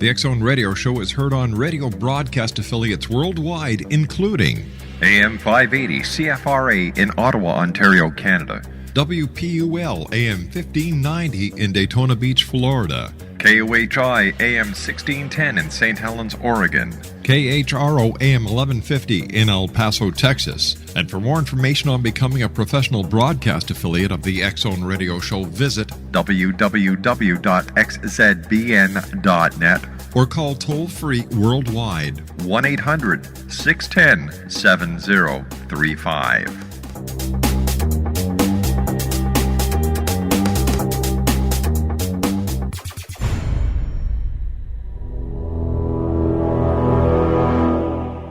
The X Zone Radio Show is heard on radio broadcast affiliates worldwide, including AM 580 CFRA in Ottawa, Ontario, Canada. WPUL AM 1590 in Daytona Beach, Florida. KOHI AM 1610 in St. Helens, Oregon. KHRO AM 1150 in El Paso, Texas. And for more information on becoming a professional broadcast affiliate of the X Zone Radio Show, visit www.xzbn.net or call toll-free worldwide 1-800-610-7035.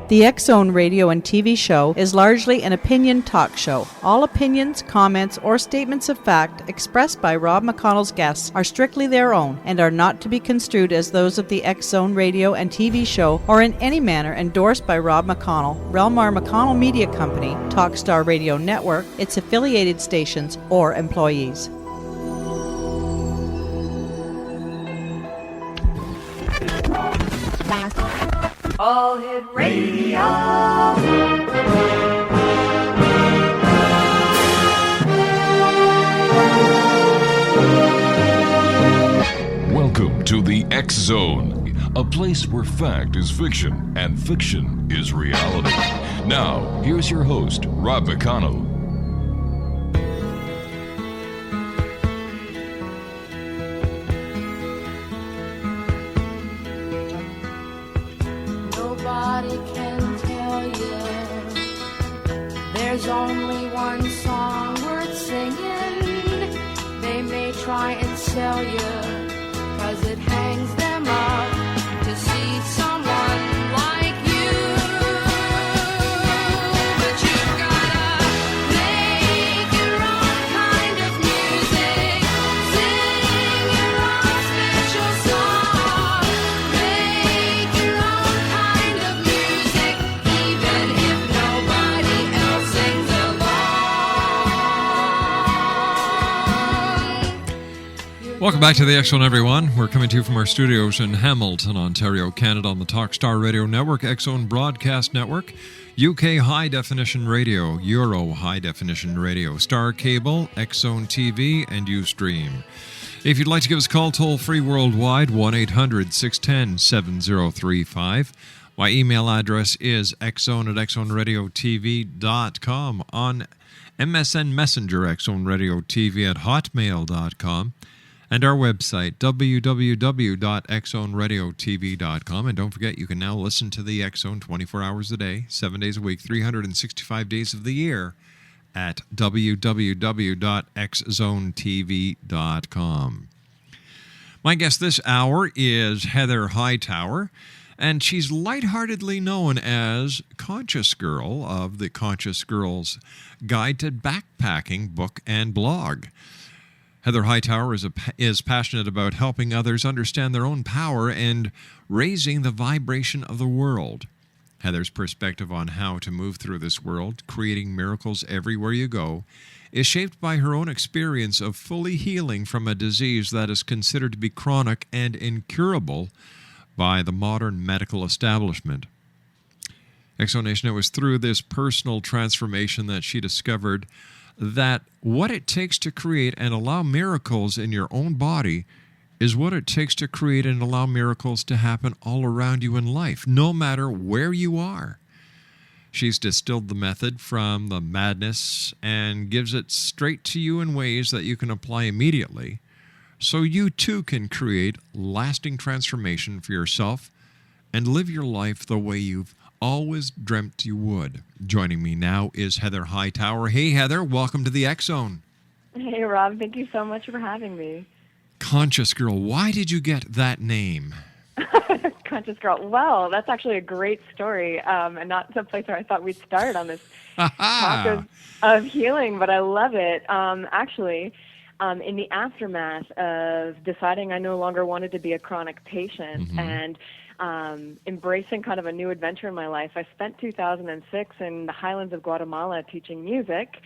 The X Zone radio and TV show is largely an opinion talk show. All opinions, comments, or statements of fact expressed by Rob McConnell's guests are strictly their own and are not to be construed as those of the X Zone radio and TV show or in any manner endorsed by Rob McConnell, Relmar McConnell Media Company, Talkstar Radio Network, its affiliated stations, or employees. All Hit Radio. Welcome to the X Zone, a place where fact is fiction and fiction is reality. Now, here's your host, Rob McConnell. There's only one song worth singing. They may try and sell you, 'cause it hangs them up to see someone like you. But you've gotta make your own kind of music, sing your own special song, make your own kind of music, even if nobody else sings along. Welcome back to the X Zone, everyone. We're coming to you from our studios in Hamilton, Ontario, Canada, on the Talkstar Radio Network, X Zone Broadcast Network, UK High Definition Radio, Euro High Definition Radio, Star Cable, X Zone TV, and Ustream. If you'd like to give us a call toll-free worldwide, 1-800-610-7035. My email address is xzone@xzoneradiotv.com, on MSN Messenger, xzoneradiotv@hotmail.com, and our website, www.xzoneradiotv.com. And don't forget, you can now listen to the X Zone 24 hours a day, 7 days a week, 365 days of the year at www.xzonetv.com. My guest this hour is Heather Hightower, and she's lightheartedly known as Conscious Girl of the Conscious Girl's Guide to Backpacking book and blog. Heather Hightower is passionate about helping others understand their own power and raising the vibration of the world. Heather's perspective on how to move through this world, creating miracles everywhere you go, is shaped by her own experience of fully healing from a disease that is considered to be chronic and incurable by the modern medical establishment. Exonation, it was through this personal transformation that she discovered that what it takes to create and allow miracles in your own body is what it takes to create and allow miracles to happen all around you in life, no matter where you are. She's distilled the method from the madness and gives it straight to you in ways that you can apply immediately, so you too can create lasting transformation for yourself and live your life the way you've always dreamt you would. Joining me now is Heather Hightower. Hey, Heather, welcome to the X Zone. Hey, Rob. Thank you so much for having me. Conscious Girl, why did you get that name? Conscious Girl. Well, that's actually a great story, and not the place where I thought we'd start on this talk of healing, but I love it. Actually, in the aftermath of deciding I no longer wanted to be a chronic patient and embracing kind of a new adventure in my life, I spent 2006 in the highlands of Guatemala teaching music,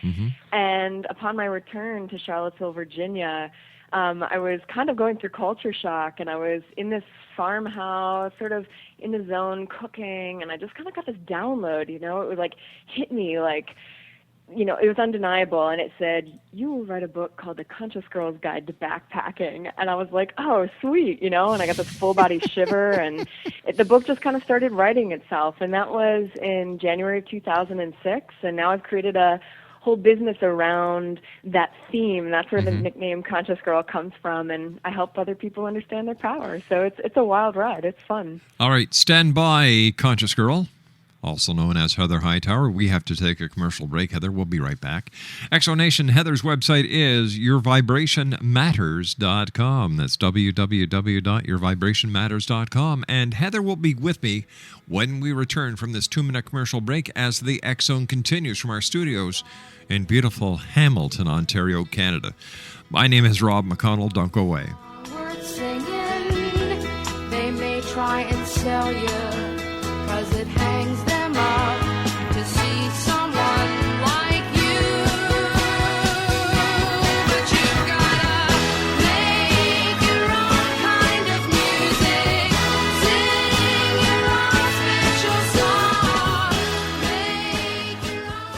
and upon my return to Charlottesville, Virginia, I was kind of going through culture shock, and I was in this farmhouse, sort of in the zone cooking, and I just kind of got this download, it would like hit me like, it was undeniable, and it said, you will write a book called The Conscious Girl's Guide to Backpacking. And I was like, oh, sweet, and I got this full-body shiver, and the book just kind of started writing itself. And that was in January of 2006, and now I've created a whole business around that theme. That's where the nickname Conscious Girl comes from, and I help other people understand their power. So it's a wild ride. It's fun. All right, stand by, Conscious Girl, also known as Heather Hightower. We have to take a commercial break, Heather. We'll be right back. Exonation, Heather's website is yourvibrationmatters.com. That's www.yourvibrationmatters.com. And Heather will be with me when we return from this 2-minute commercial break as the X-Zone continues from our studios in beautiful Hamilton, Ontario, Canada. My name is Rob McConnell. Don't go away. Words singing, they may try and sell you, 'cause it hangs them up to see someone like you. But you gotta make your own kind of music, sing your own special song, make your own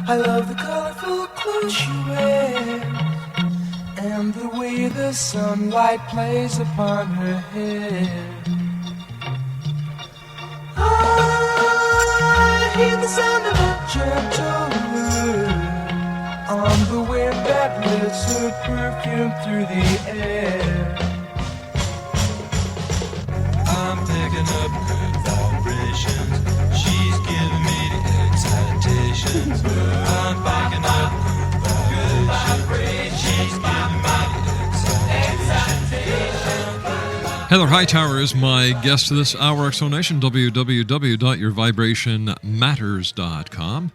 I love the colorful clothes you wear, and the way the sunlight plays upon her hair. I hear the sound of a gentle word on the wind that lifts her perfume through the air. I'm picking up good vibrations. She's giving me the excitations. I'm picking up good vibrations. She's giving me Heather Hightower is my guest this hour. Exonation, www.yourvibrationmatters.com.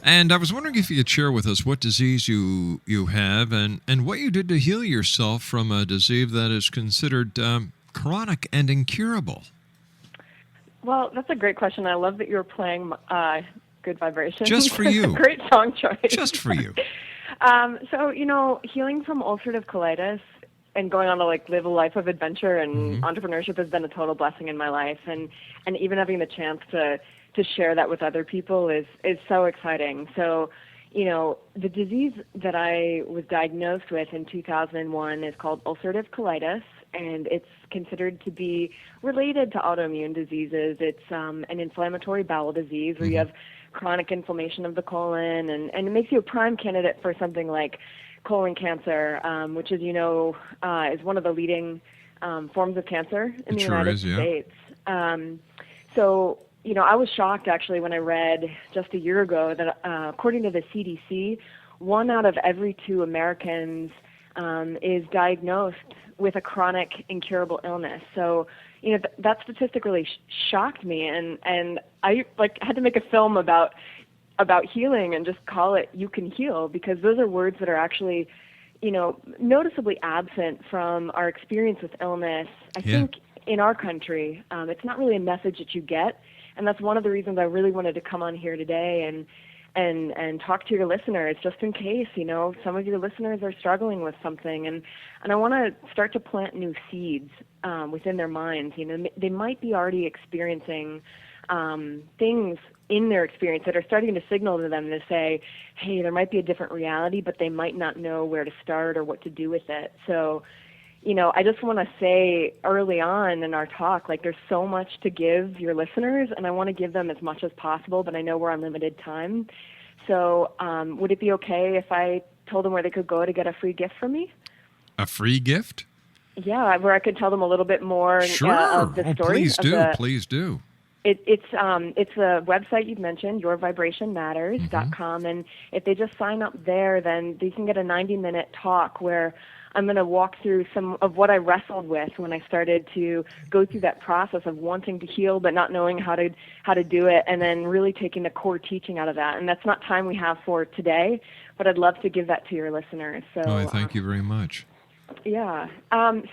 And I was wondering if you could share with us what disease you have and what you did to heal yourself from a disease that is considered chronic and incurable. Well, that's a great question. I love that you're playing Good Vibrations. Just for you. Great song choice. Just for you. So, healing from ulcerative colitis and going on to live a life of adventure and entrepreneurship has been a total blessing in my life, and even having the chance to share that with other people is so exciting. So, the disease that I was diagnosed with in 2001 is called ulcerative colitis, and it's considered to be related to autoimmune diseases. It's an inflammatory bowel disease where you have chronic inflammation of the colon, and it makes you a prime candidate for something like colon cancer, which, as you know, is one of the leading forms of cancer in the United States. So, I was shocked, actually, when I read just a year ago that according to the CDC, 1 out of every 2 Americans is diagnosed with a chronic incurable illness. So, that statistic really shocked me, and I had to make a film about healing and just call it You Can Heal, because those are words that are actually, noticeably absent from our experience with illness. I think in our country, it's not really a message that you get, and that's one of the reasons I really wanted to come on here today and talk to your listeners, just in case, some of your listeners are struggling with something, and I want to start to plant new seeds within their minds. They might be already experiencing things in their experience that are starting to signal to them to say, hey, there might be a different reality, but they might not know where to start or what to do with it. So, I just want to say early on in our talk, there's so much to give your listeners, and I want to give them as much as possible, but I know we're on limited time. So would it be okay if I told them where they could go to get a free gift from me? A free gift? Yeah, where I could tell them a little bit more of the story. Please do. It's the website you've mentioned, yourvibrationmatters.com, and if they just sign up there, then they can get a 90-minute talk where I'm going to walk through some of what I wrestled with when I started to go through that process of wanting to heal but not knowing how to do it, and then really taking the core teaching out of that. And that's not time we have for today, but I'd love to give that to your listeners. So I thank you very much. Yeah.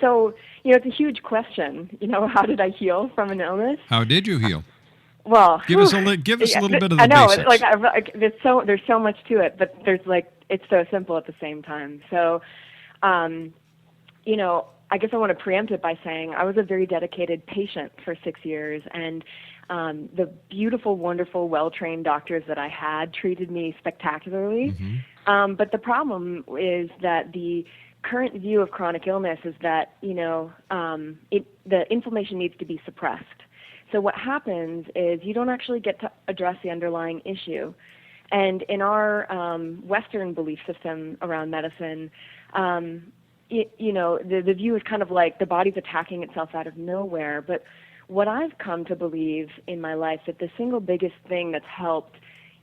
So, it's a huge question. How did I heal from an illness? How did you heal? Well, give us a little bit of the I know, basics. there's so much to it, but there's it's so simple at the same time. So, I guess I want to preempt it by saying I was a very dedicated patient for 6 years, and the beautiful, wonderful, well-trained doctors that I had treated me spectacularly. But the problem is that the current view of chronic illness is that, the inflammation needs to be suppressed. So what happens is you don't actually get to address the underlying issue. And in our Western belief system around medicine, the view is kind of like the body's attacking itself out of nowhere. But what I've come to believe in my life, that the single biggest thing that's helped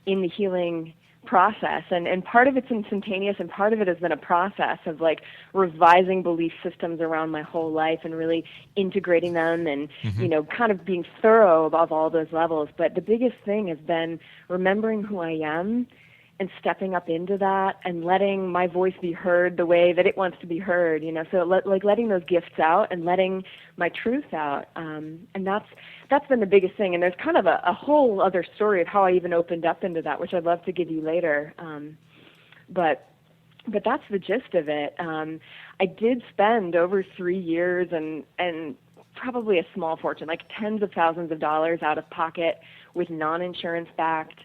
in the healing process, and part of it's instantaneous and part of it has been a process of like revising belief systems around my whole life and really integrating them and, kind of being thorough above all those levels. But the biggest thing has been remembering who I am and stepping up into that and letting my voice be heard the way that it wants to be heard, so letting those gifts out and letting my truth out. And that's been the biggest thing. And there's kind of a whole other story of how I even opened up into that, which I'd love to give you later. But that's the gist of it. I did spend over 3 years and probably a small fortune, like tens of thousands of dollars out of pocket with non-insurance backed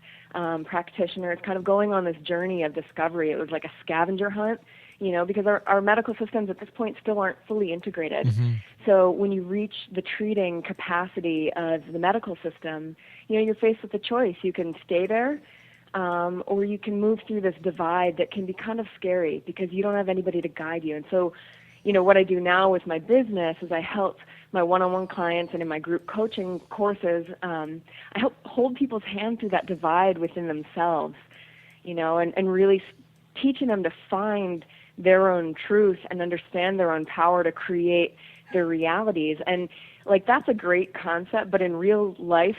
practitioners, kind of going on this journey of discovery. It was like a scavenger hunt, because our medical systems at this point still aren't fully integrated. So when you reach the treating capacity of the medical system, you're faced with a choice. You can stay there, or you can move through this divide that can be kind of scary because you don't have anybody to guide you. And so, what I do now with my business is I help my one-on-one clients and in my group coaching courses, I help hold people's hand through that divide within themselves, and really teaching them to find their own truth and understand their own power to create their realities. And like, that's a great concept, but in real life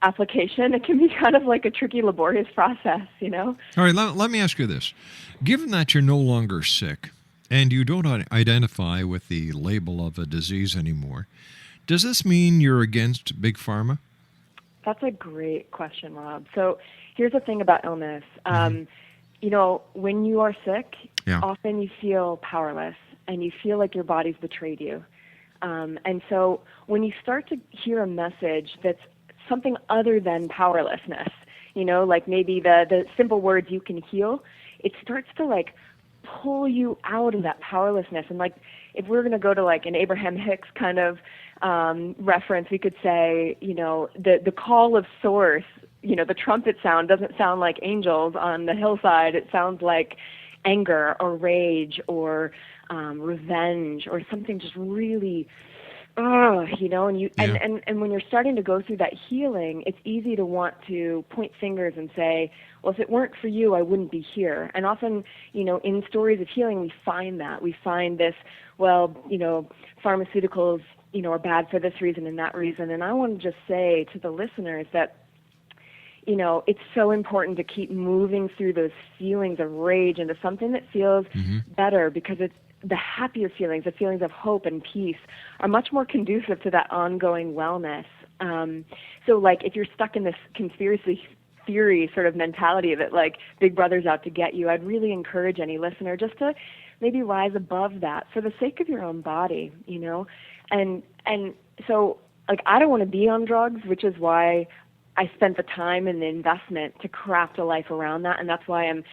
application, it can be kind of like a tricky, laborious process, All right, let me ask you this. Given that you're no longer sick, and you don't identify with the label of a disease anymore, does this mean you're against Big Pharma? That's a great question, Rob. So here's the thing about illness. When you are sick, often you feel powerless and you feel like your body's betrayed you. And so when you start to hear a message that's something other than powerlessness, like maybe the simple words, you can heal, it starts to like pull you out of that powerlessness. And like, if we're going to go to like an Abraham Hicks kind of reference, we could say, the call of source, the trumpet sound doesn't sound like angels on the hillside. It sounds like anger or rage or revenge or something just really, and when you're starting to go through that healing, it's easy to want to point fingers and say, well, if it weren't for you, I wouldn't be here. And often, in stories of healing, we find that. We find this, pharmaceuticals, are bad for this reason and that reason. And I want to just say to the listeners that, it's so important to keep moving through those feelings of rage into something that feels better, because it's the happier feelings, the feelings of hope and peace, are much more conducive to that ongoing wellness. So, like, if you're stuck in this conspiracy theory sort of mentality that, like, Big Brother's out to get you, I'd really encourage any listener just to maybe rise above that for the sake of your own body, And so, like, I don't want to be on drugs, which is why I spent the time and the investment to craft a life around that, and that's why I'm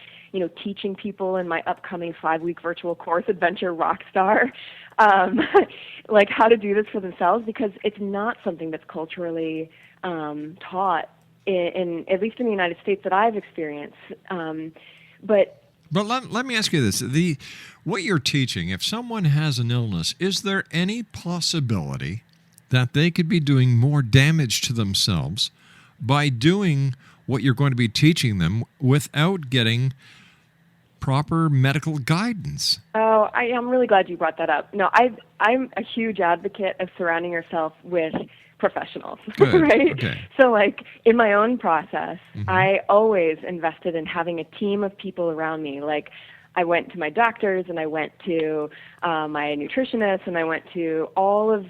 teaching people in my upcoming 5-week virtual course, Adventure Rockstar, like how to do this for themselves, because it's not something that's culturally taught in at least in the United States that I've experienced. But let me ask you this. What you're teaching, if someone has an illness, is there any possibility that they could be doing more damage to themselves by doing what you're going to be teaching them without getting proper medical guidance? Oh, I'm really glad you brought that up. No, I'm a huge advocate of surrounding yourself with professionals, right? Okay. So, like, in my own process, I always invested in having a team of people around me. Like, I went to my doctors, and I went to my nutritionist, and I went to all of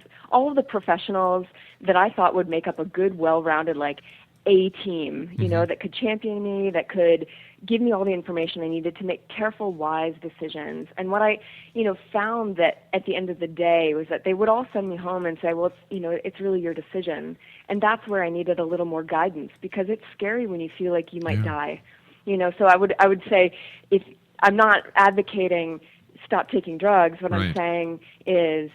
the professionals that I thought would make up a good, well-rounded, like, a team, you know, that could champion me, that could give me all the information I needed to make careful, wise decisions. And what I, found that at the end of the day was that they would all send me home and say, well, it's really your decision. And that's where I needed a little more guidance, because it's scary when you feel like you might die. So I would say, if I'm not advocating stop taking drugs, what I'm saying is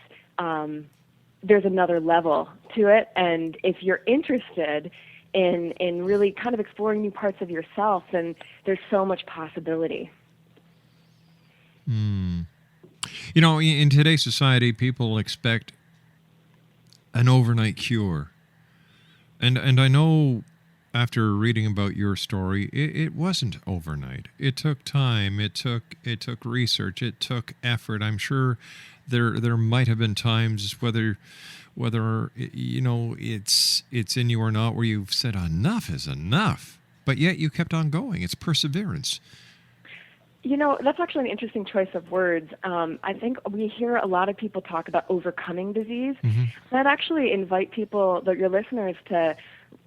there's another level to it. And if you're interested in really kind of exploring new parts of yourself, then there's so much possibility. In today's society, people expect an overnight cure. And I know after reading about your story, it wasn't overnight. It took time, it took research, it took effort. I'm sure there might have been times whether it's in you or not, where you've said enough is enough, but yet you kept on going. It's perseverance. That's actually an interesting choice of words. I think we hear a lot of people talk about overcoming disease. I'd actually invite people, your listeners, to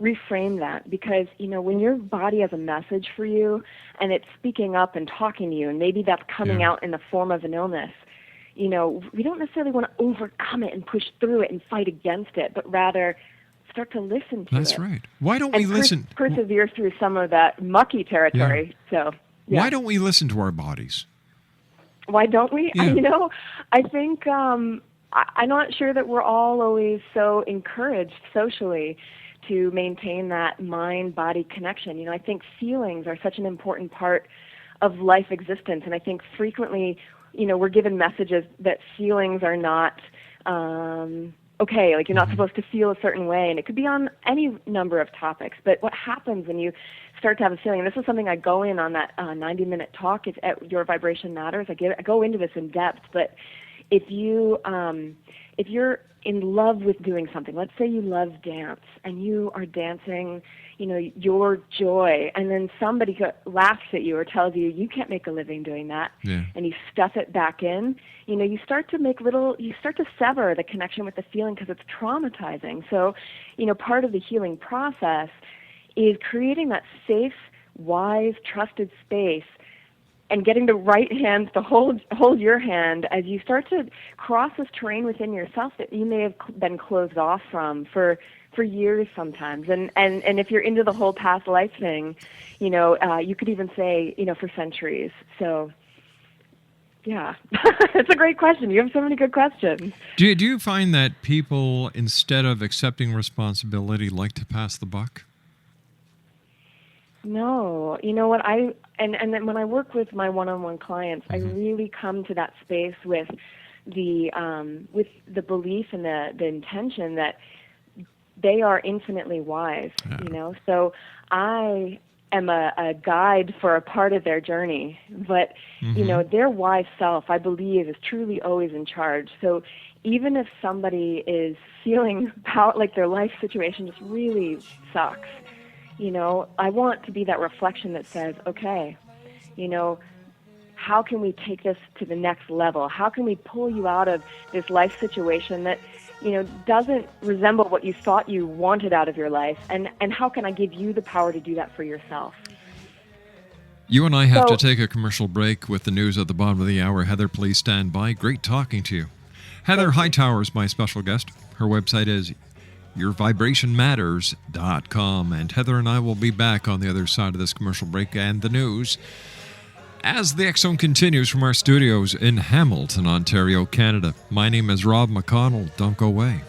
reframe that, because when your body has a message for you and it's speaking up and talking to you, and maybe that's coming out in the form of an illness, we don't necessarily want to overcome it and push through it and fight against it, but rather start to listen to it. That's right. Why don't we listen? Persevere through some of that mucky territory. So, why don't we listen to our bodies? Why don't we? Yeah. I think I'm not sure that we're all always so encouraged socially to maintain that mind-body connection. I think feelings are such an important part of life existence, and I think frequently we're given messages that feelings are not okay, like you're not supposed to feel a certain way, and it could be on any number of topics. But what happens when you start to have a feeling, and this is something I go in on that 90-minute talk at Your Vibration Matters, I go into this in depth, but if you're in love with doing something, let's say you love dance, and you are dancing, your joy, and then somebody laughs at you or tells you you can't make a living doing that, and you stuff it back in, you start to sever the connection with the feeling, because it's traumatizing. So, part of the healing process is creating that safe, wise, trusted space, and getting the right hand to hold your hand as you start to cross this terrain within yourself that you may have been closed off from for years sometimes. And if you're into the whole past life thing, you could even say, for centuries. So, yeah, it's a great question. You have so many good questions. Do you find that people, instead of accepting responsibility, like to pass the buck? No, you know what, and then when I work with my one-on-one clients, I really come to that space with the belief and the intention that they are infinitely wise, So I am a guide for a part of their journey, but their wise self, I believe, is truly always in charge. So even if somebody is feeling like their life situation just really sucks, I want to be that reflection that says, okay, how can we take this to the next level? How can we pull you out of this life situation that, doesn't resemble what you thought you wanted out of your life? And how can I give you the power to do that for yourself? You and I have to take a commercial break with the news at the bottom of the hour. Heather, please stand by. Great talking to you. Heather Hightower is my special guest. Her website is yourvibrationmatters.com. And Heather and I will be back on the other side of this commercial break and the news as the X Zone continues from our studios in Hamilton, Ontario, Canada. My name is Rob McConnell. Don't go away.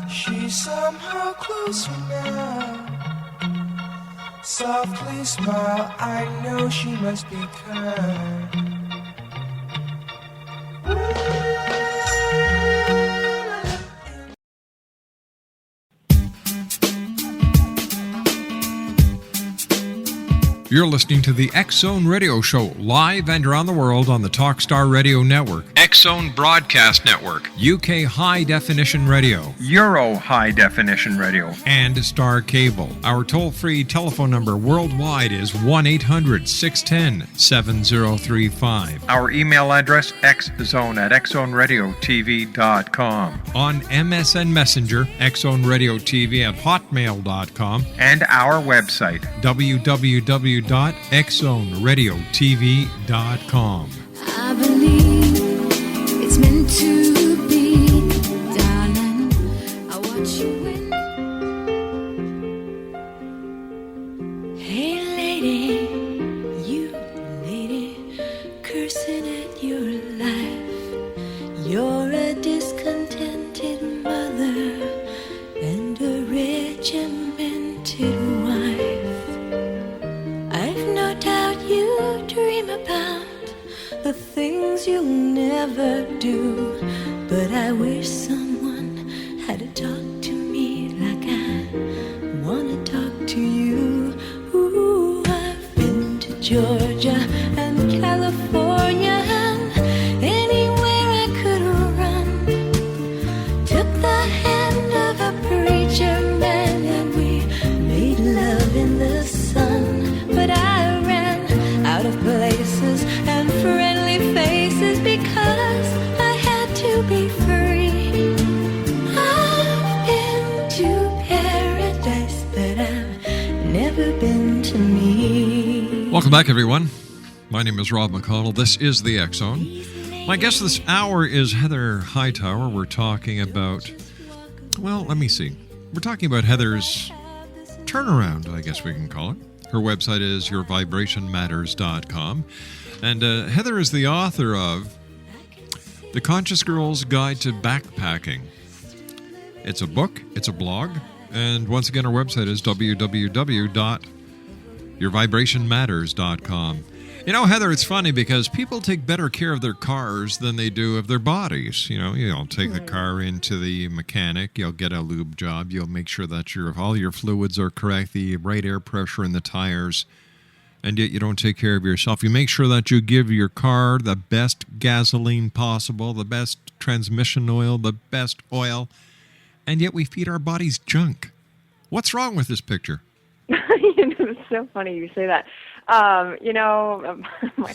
She's somehow closer now. Softly smile, I know she must be kind. You're listening to the X-Zone Radio Show, live and around the world on the Talkstar Radio Network, X-Zone Broadcast Network, UK High Definition Radio, Euro High Definition Radio, and Star Cable. Our toll-free telephone number worldwide is 1-800-610-7035. Our email address, xzone@xzoneradiotv.com. On MSN Messenger, xzoneradiotv@hotmail.com, And our website, www.xzoneradiotv.com. I believe it's meant to be, darling. I watch you win. Hey, lady, you lady, cursing at your life. You're a discontented mother and a regimented wife. I've no doubt you dream about the things you'll never do, but I wish someone had to talk to me like I wanna talk to you. Ooh, I've been to Georgia and California and anywhere I could run. Took the hand of a preacher man and we made love in the sun, but I ran out of places and friendly faces because I had to be free. I've been to paradise, but I've never been to me. Welcome back, everyone. My name is Rob McConnell. This is the X-Zone. My guest this hour is Heather Hightower. We're talking about, well, let me see. We're talking about Heather's turnaround, I guess we can call it. Her website is yourvibrationmatters.com. And Heather is the author of The Conscious Girl's Guide to Backpacking. It's a book, it's a blog, and once again, our website is www.yourvibrationmatters.com. You know, Heather, it's funny because people take better care of their cars than they do of their bodies. You'll take the car into the mechanic, you'll get a lube job, you'll make sure that all your fluids are correct, the right air pressure in the tires, and yet you don't take care of yourself. You make sure that you give your car the best gasoline possible, the best transmission oil, the best oil, and yet we feed our bodies junk. What's wrong with this picture? It's so funny you say that. My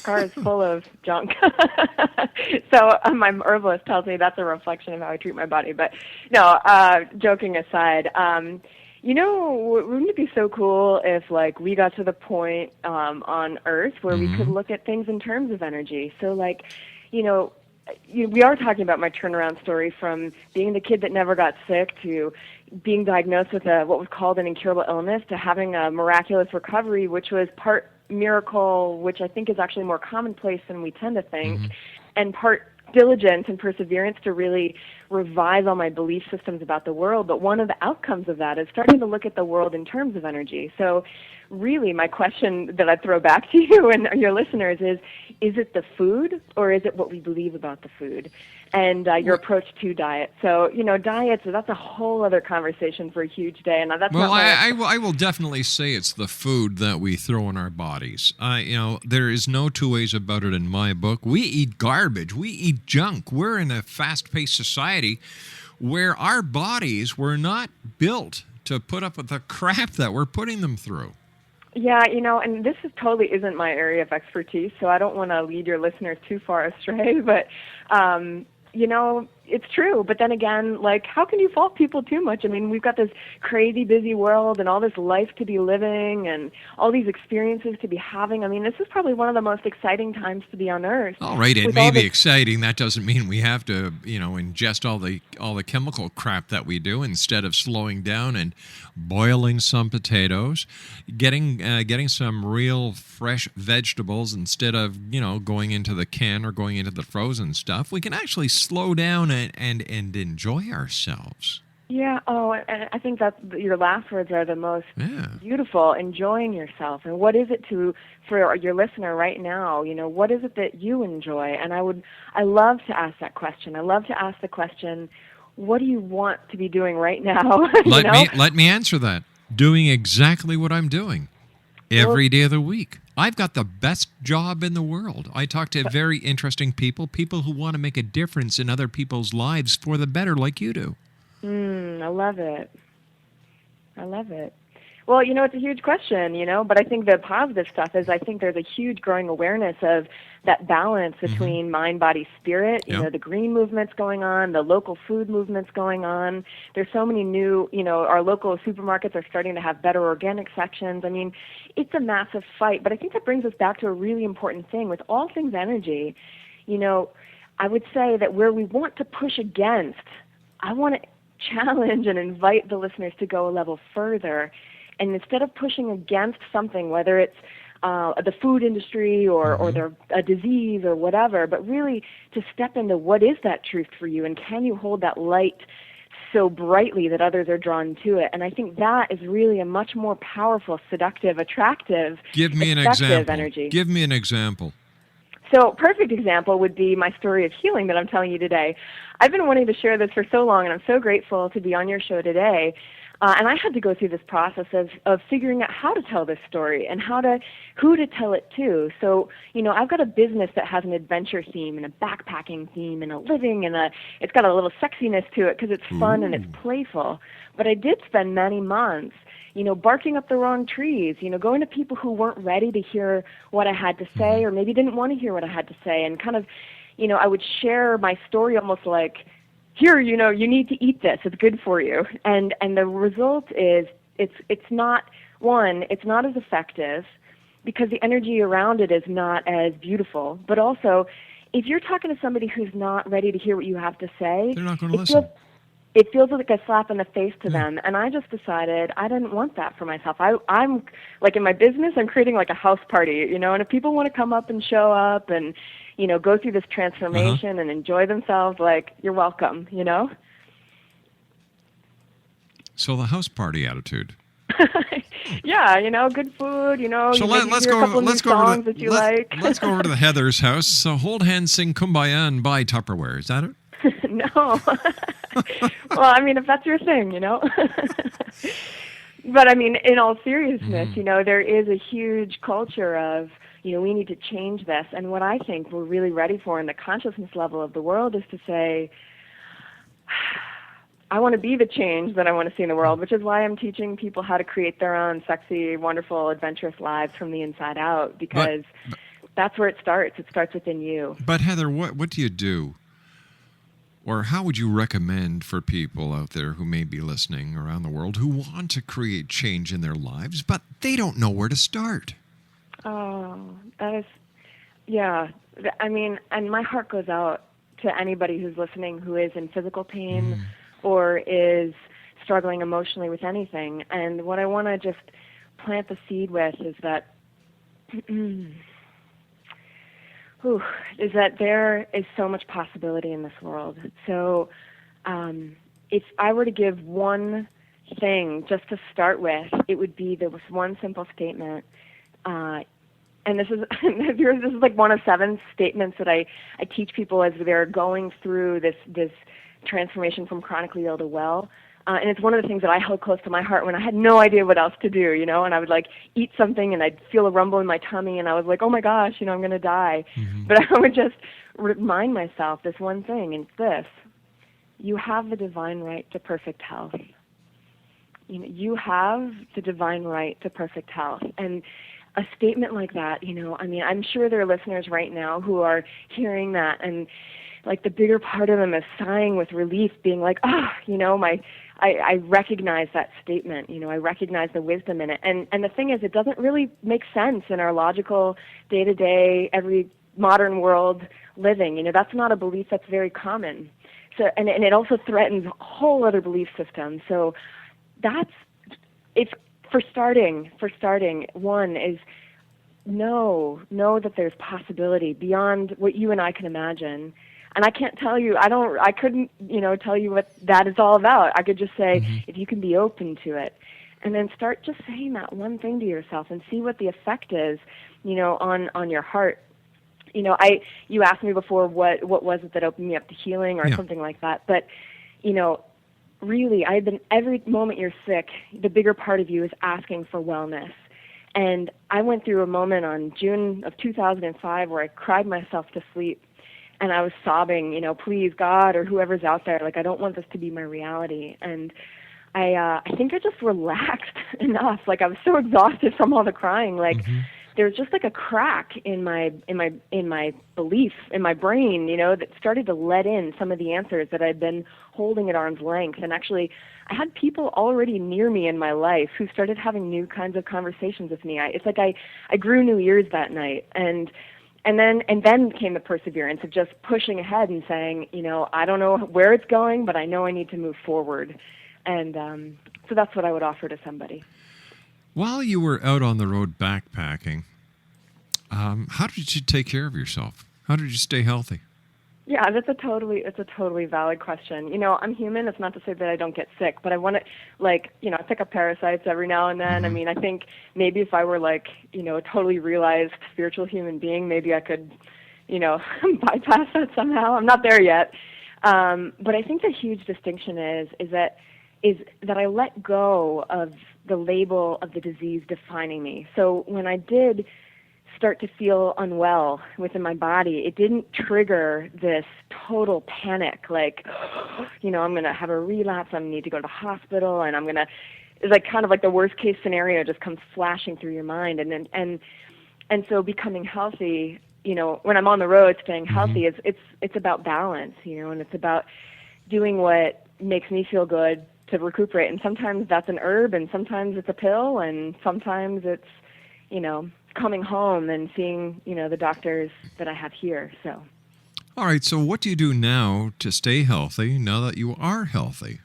car is full of junk. So my herbalist tells me that's a reflection of how I treat my body. But no, joking aside, wouldn't it be so cool if, like, we got to the point on Earth where we could look at things in terms of energy? So, like, we are talking about my turnaround story from being the kid that never got sick to being diagnosed with what was called an incurable illness to having a miraculous recovery, which was part miracle, which I think is actually more commonplace than we tend to think, and part diligence and perseverance to really revise all my belief systems about the world. But one of the outcomes of that is starting to look at the world in terms of energy. So really my question that I throw back to you and your listeners is it the food or is it what we believe about the food? And your approach to diet. So, diets, that's a whole other conversation for a huge day. And that's well, I will definitely say it's the food that we throw in our bodies. There is no two ways about it in my book. We eat garbage. We eat junk. We're in a fast-paced society where our bodies were not built to put up with the crap that we're putting them through. Yeah, and this totally isn't my area of expertise, so I don't want to lead your listeners too far astray, but it's true. But then again, like, how can you fault people too much? I mean, we've got this crazy busy world and all this life to be living and all these experiences to be having. I mean, this is probably one of the most exciting times to be on Earth. All right, it may be exciting. That doesn't mean we have to, ingest all the chemical crap that we do. Instead of slowing down and boiling some potatoes, getting some real fresh vegetables instead of, going into the can or going into the frozen stuff, we can actually slow down and enjoy ourselves. Yeah. Oh, and I think that your last words are the most beautiful. Enjoying yourself, and what is it for your listener right now? What is it that you enjoy? And I love to ask that question. I love to ask the question, what do you want to be doing right now? Let me answer that. Doing exactly what I'm doing. Every day of the week. I've got the best job in the world. I talk to very interesting people who want to make a difference in other people's lives for the better, like you do. I love it. I love it. Well, it's a huge question, but I think the positive stuff is I think there's a huge growing awareness of that balance between mind, body, spirit. Yeah. The green movement's going on, the local food movement's going on. There's so many new, our local supermarkets are starting to have better organic sections. I mean, it's a massive fight, but I think that brings us back to a really important thing. With all things energy, I would say that where we want to push against, I want to challenge and invite the listeners to go a level further. And instead of pushing against something, whether it's the food industry or a disease or whatever, but really to step into what is that truth for you, and can you hold that light so brightly that others are drawn to it? And I think that is really a much more powerful, seductive, attractive, Give me an effective example. energy. Give me an example. So, perfect example would be my story of healing that I'm telling you today. I've been wanting to share this for so long, and I'm so grateful to be on your show today. And I had to go through this process of figuring out how to tell this story and who to tell it to. So, I've got a business that has an adventure theme and a backpacking theme and a living, and it's got a little sexiness to it because it's fun and it's playful. But I did spend many months, barking up the wrong trees, going to people who weren't ready to hear what I had to say, or maybe didn't want to hear what I had to say, and kind of, I would share my story almost like, here, you need to eat this. It's good for you. And the result is it's not as effective because the energy around it is not as beautiful. But also, if you're talking to somebody who's not ready to hear what you have to say, They're not going to listen. It feels like a slap in the face to them. And I just decided I didn't want that for myself. I'm like in my business, I'm creating like a house party, and if people want to come up and show up and go through this transformation and enjoy themselves, like, you're welcome, So the house party attitude. Yeah, good food, So let's hear go. a couple Let's new go over songs to that you like. let's go over to the Heather's house. So hold hands, sing "Kumbaya" and buy Tupperware. Is that it? No. Well, I mean, if that's your thing, But I mean, in all seriousness, there is a huge culture of, we need to change this. And what I think we're really ready for in the consciousness level of the world is to say, I want to be the change that I want to see in the world, which is why I'm teaching people how to create their own sexy, wonderful, adventurous lives from the inside out, because that's where it starts. It starts within you. But Heather, what do you do? Or how would you recommend for people out there who may be listening around the world who want to create change in their lives, but they don't know where to start? Oh, that is, yeah. I mean, and my heart goes out to anybody who's listening who is in physical pain or is struggling emotionally with anything. And what I want to just plant the seed with is that is that there is so much possibility in this world. So if I were to give one thing just to start with, it would be there was one simple statement. And this is this is like one of 7 statements that I teach people as they're going through this transformation from chronically ill to well. And it's one of the things that I held close to my heart when I had no idea what else to do, and I would like eat something and I'd feel a rumble in my tummy and I was like, oh my gosh, I'm going to die. But I would just remind myself this one thing, and it's this: you have the divine right to perfect health. You have the divine right to perfect health. And a statement like that, I mean, I'm sure there are listeners right now who are hearing that, and like the bigger part of them is sighing with relief, being like, I recognize that statement, I recognize the wisdom in it. And the thing is, it doesn't really make sense in our logical, day-to-day, every modern world living. That's not a belief that's very common. So, and it also threatens a whole other belief system. So it's for starting, one is know that there's possibility beyond what you and I can imagine. And I can't tell you, I couldn't, tell you what that is all about. I could just say, if you can be open to it, and then start just saying that one thing to yourself and see what the effect is, on your heart. You asked me before what was it that opened me up to healing or something like that. But, really, every moment you're sick, the bigger part of you is asking for wellness. And I went through a moment on June of 2005 where I cried myself to sleep. And I was sobbing, please, God, or whoever's out there, like, I don't want this to be my reality. And I think I just relaxed enough. Like, I was so exhausted from all the crying. Like, there was just like a crack in my belief, in my brain, that started to let in some of the answers that I'd been holding at arm's length. And actually, I had people already near me in my life who started having new kinds of conversations with me. It's like I grew new ears that night. And then came the perseverance of just pushing ahead and saying, I don't know where it's going, but I know I need to move forward. And so that's what I would offer to somebody. While you were out on the road backpacking, how did you take care of yourself? How did you stay healthy? Yeah, it's a totally valid question. I'm human. It's not to say that I don't get sick, but I want to, I pick up parasites every now and then. I mean, I think maybe if I were a totally realized spiritual human being, maybe I could, bypass that somehow. I'm not there yet. But I think the huge distinction is that I let go of the label of the disease defining me. So when I did start to feel unwell within my body, it didn't trigger this total panic, like, I'm going to have a relapse, I'm going to need to go to the hospital, and it's like kind of like the worst case scenario just comes flashing through your mind. And so becoming healthy, when I'm on the road, staying healthy, it's about balance, and it's about doing what makes me feel good to recuperate. And sometimes that's an herb, and sometimes it's a pill, and sometimes it's, coming home and seeing, the doctors that I have here. So. All right. So what do you do now to stay healthy now that you are healthy?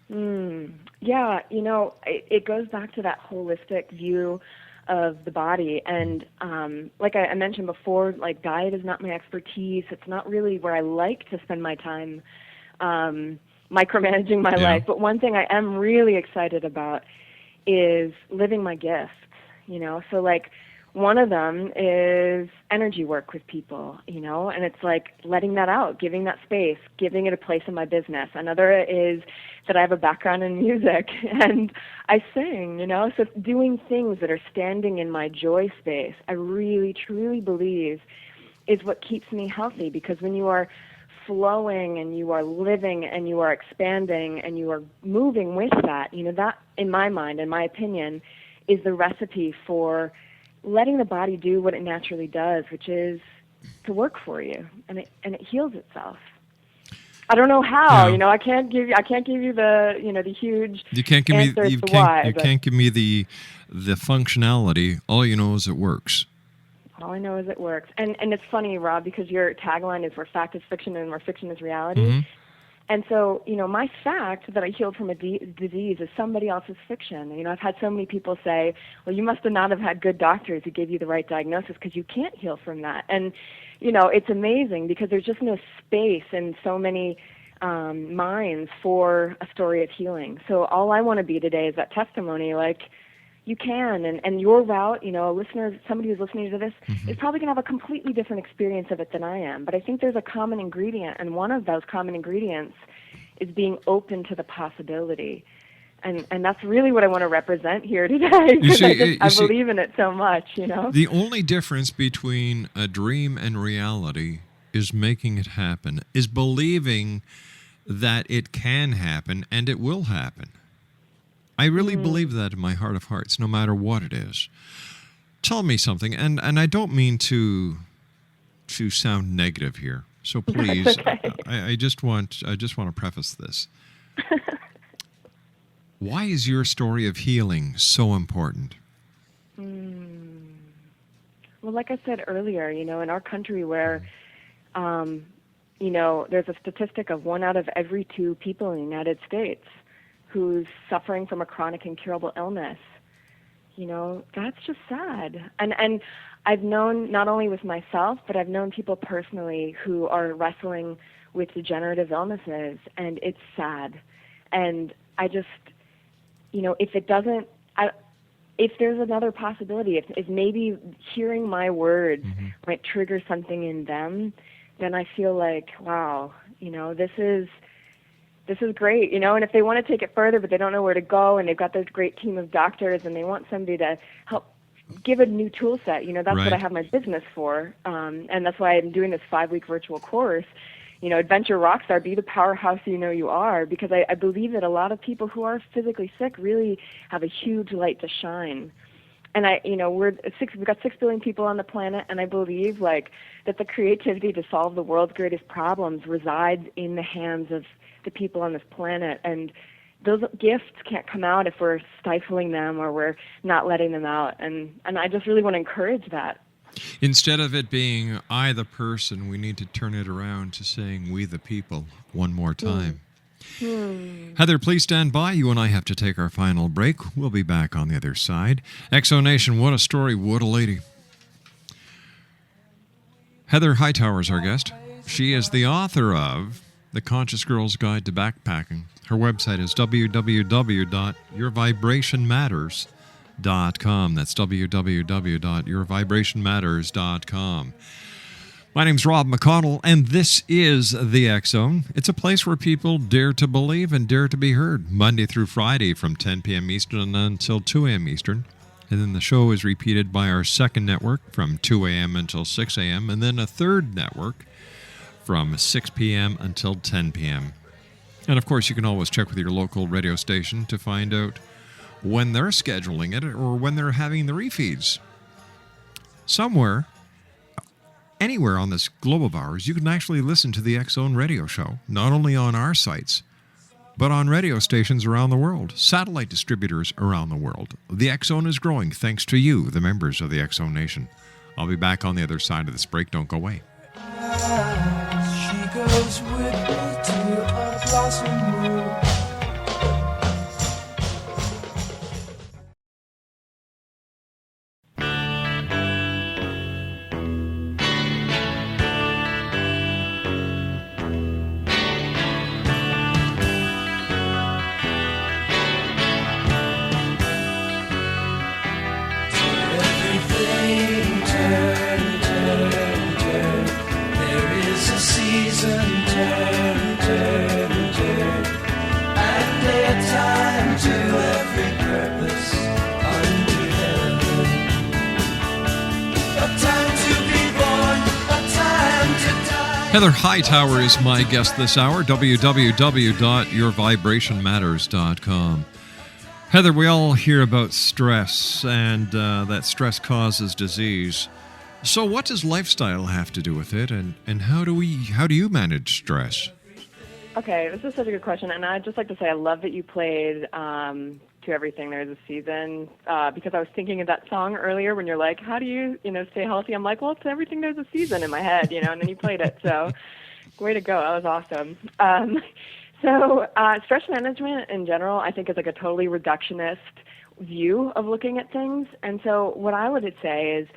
Yeah, it goes back to that holistic view of the body. And like I mentioned before, like, diet is not my expertise. It's not really where I like to spend my time micromanaging my life. But one thing I am really excited about is living my gifts, So, like, one of them is energy work with people, and it's like letting that out, giving that space, giving it a place in my business. Another is that I have a background in music and I sing, so doing things that are standing in my joy space, I really, truly believe is what keeps me healthy, because when you are flowing and you are living and you are expanding and you are moving with that, that, in my mind, in my opinion, is the recipe for letting the body do what it naturally does, which is to work for you, and it heals itself. I don't know how, I can't give you the the huge you can't give answers me you to can't why, you but can't give me the functionality. All you know is it works. all I know is it works. And it's funny, Rob, because your tagline is where fact is fiction and where fiction is reality. And so, my fact that I healed from a disease is somebody else's fiction. I've had so many people say, well, you must not have had good doctors who gave you the right diagnosis, because you can't heal from that. And, it's amazing because there's just no space in so many minds for a story of healing. So all I want to be today is that testimony, like, you can, and your route, a listener, somebody who's listening to this, is probably going to have a completely different experience of it than I am. But I think there's a common ingredient, and one of those common ingredients is being open to the possibility. And that's really what I want to represent here today, because I believe in it so much, The only difference between a dream and reality is making it happen, is believing that it can happen and it will happen. I really believe that in my heart of hearts, no matter what it is. Tell me something, and I don't mean to sound negative here, so please, okay. I just want to preface this. Why is your story of healing so important? Well, like I said earlier, in our country where, there's a statistic of 1 out of every 2 people in the United States who's suffering from a chronic incurable illness, that's just sad. And I've known, not only with myself, but I've known people personally who are wrestling with degenerative illnesses, and it's sad. And I just, if there's another possibility, if maybe hearing my words might trigger something in them, then I feel like, wow, this is great, and if they want to take it further but they don't know where to go, and they've got this great team of doctors and they want somebody to help give a new tool set. You know, that's Right. what I have my business for. And that's why I'm doing this 5-week virtual course. You know, Adventure Rockstar, be the powerhouse you know you are, because I believe that a lot of people who are physically sick really have a huge light to shine. And we've got 6 billion people on the planet, and I believe like that the creativity to solve the world's greatest problems resides in the hands of the people on this planet. And those gifts can't come out if we're stifling them or we're not letting them out. And I just really want to encourage that. Instead of it being I the person, we need to turn it around to saying we the people one more time. Heather, please stand by. You and I have to take our final break. We'll be back on the other side. Exonation, what a story, what a lady. Heather Hightower is our guest. She is the author of The Conscious Girl's Guide to Backpacking. Her website is www.yourvibrationmatters.com. That's www.yourvibrationmatters.com. My name's Rob McConnell, and this is The X Zone. It's a place where people dare to believe and dare to be heard, Monday through Friday from 10 p.m. Eastern until 2 a.m. Eastern. And then the show is repeated by our second network from 2 a.m. until 6 a.m., and then a third network from 6 p.m. until 10 p.m. And, of course, you can always check with your local radio station to find out when they're scheduling it or when they're having the refeeds. Somewhere, anywhere on this globe of ours, you can actually listen to the X Zone radio show, not only on our sites, but on radio stations around the world, satellite distributors around the world. The X Zone is growing thanks to you, the members of the X Zone Nation. I'll be back on the other side of this break. Don't go away. She goes with me to a blossom room. Everything turn, turn, turn. There is a season, turn, turn, turn. And a time to every purpose under heaven. A time to be born, a time to die. Heather Hightower is my guest this hour, www.yourvibrationmatters.com. Heather, we all hear about stress and that stress causes disease. So what does lifestyle have to do with it, and how do you manage stress? Okay, this is such a good question, and I'd just like to say I love that you played To Everything There's a Season, because I was thinking of that song earlier when you're like, how do you stay healthy? I'm like, well, to everything there's a season in my head, and then you played it, so way to go. That was awesome. So stress management in general, I think, is like a totally reductionist view of looking at things. And so what I would say is,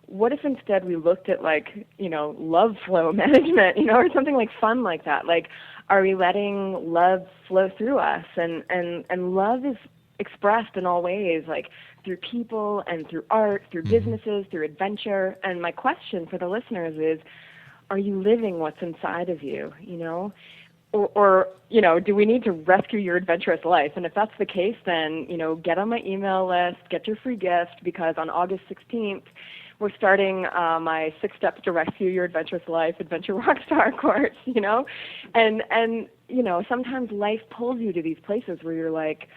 what if instead we looked at love flow management, or something like fun like that? Like, are we letting love flow through us? And love is expressed in all ways, like through people and through art, through businesses, through adventure. And my question for the listeners is, are you living what's inside of you, Or do we need to rescue your adventurous life? And if that's the case, then, get on my email list, get your free gift, because on August 16th, we're starting my 6 Steps to Rescue Your Adventurous Life Adventure Rockstar course, And sometimes life pulls you to these places where you're like,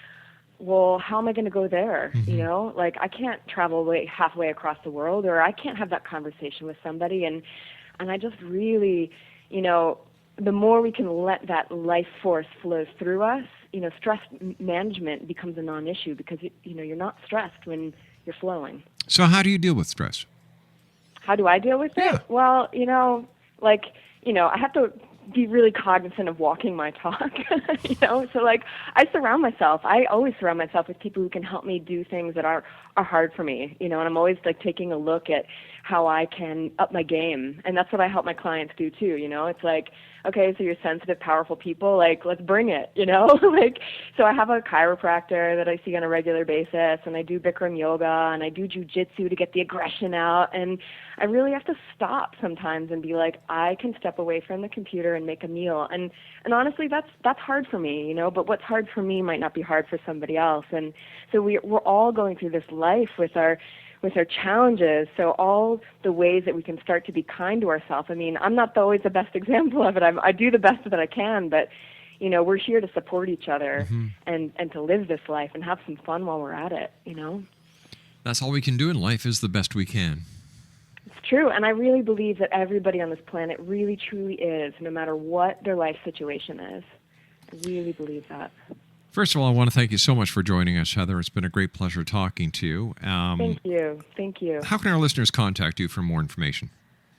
well, how am I going to go there? Like, I can't travel halfway across the world, or I can't have that conversation with somebody. And I just really, the more we can let that life force flow through us, stress management becomes a non-issue, because, you're not stressed when you're flowing. So how do you deal with stress? How do I deal with it? Well, I have to be really cognizant of walking my talk, So, I always surround myself with people who can help me do things that are hard for me, and I'm always, taking a look at how I can up my game. And that's what I help my clients do, too, It's like, okay, so you're sensitive, powerful people, let's bring it, So I have a chiropractor that I see on a regular basis, and I do Bikram yoga, and I do jujitsu to get the aggression out. And I really have to stop sometimes and be like, I can step away from the computer and make a meal. And honestly, that's hard for me, but what's hard for me might not be hard for somebody else. And so we're all going through this life with our with our challenges. So all the ways that we can start to be kind to ourselves. I mean, I'm not always the best example of it. I do the best that I can, but we're here to support each other and to live this life and have some fun while we're at it. That's all we can do in life, is the best we can. It's true, and I really believe that everybody on this planet really, truly is, no matter what their life situation is. I really believe that. First of all, I want to thank you so much for joining us, Heather. It's been a great pleasure talking to you. Thank you. Thank you. How can our listeners contact you for more information?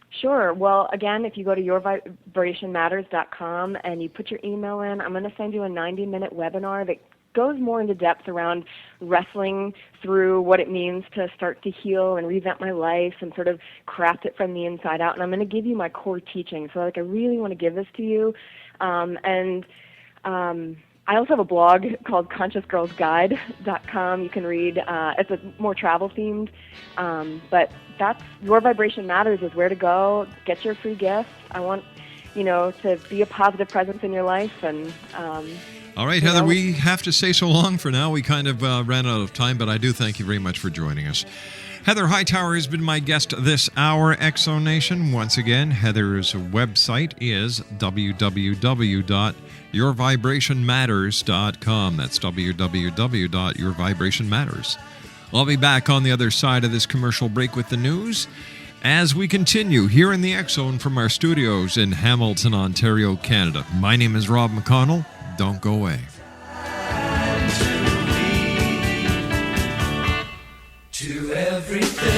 Sure. Well, again, if you go to yourvibrationmatters.com and you put your email in, I'm going to send you a 90-minute webinar that goes more into depth around wrestling through what it means to start to heal and revamp my life and sort of craft it from the inside out. And I'm going to give you my core teaching. So, I really want to give this to you. I also have a blog called consciousgirlsguide.com. You can read. It's a more travel-themed, but that's Your Vibration Matters is where to go. Get your free gift. I want, to be a positive presence in your life. And all right, Heather, we have to say so long for now. We kind of ran out of time, but I do thank you very much for joining us. Heather Hightower has been my guest this hour, Exo Nation. Once again, Heather's website is www.yourvibrationmatters.com. That's www.yourvibrationmatters. I'll be back on the other side of this commercial break with the news as we continue here in the X Zone from our studios in Hamilton, Ontario, Canada. My name is Rob McConnell. Don't go away. To everything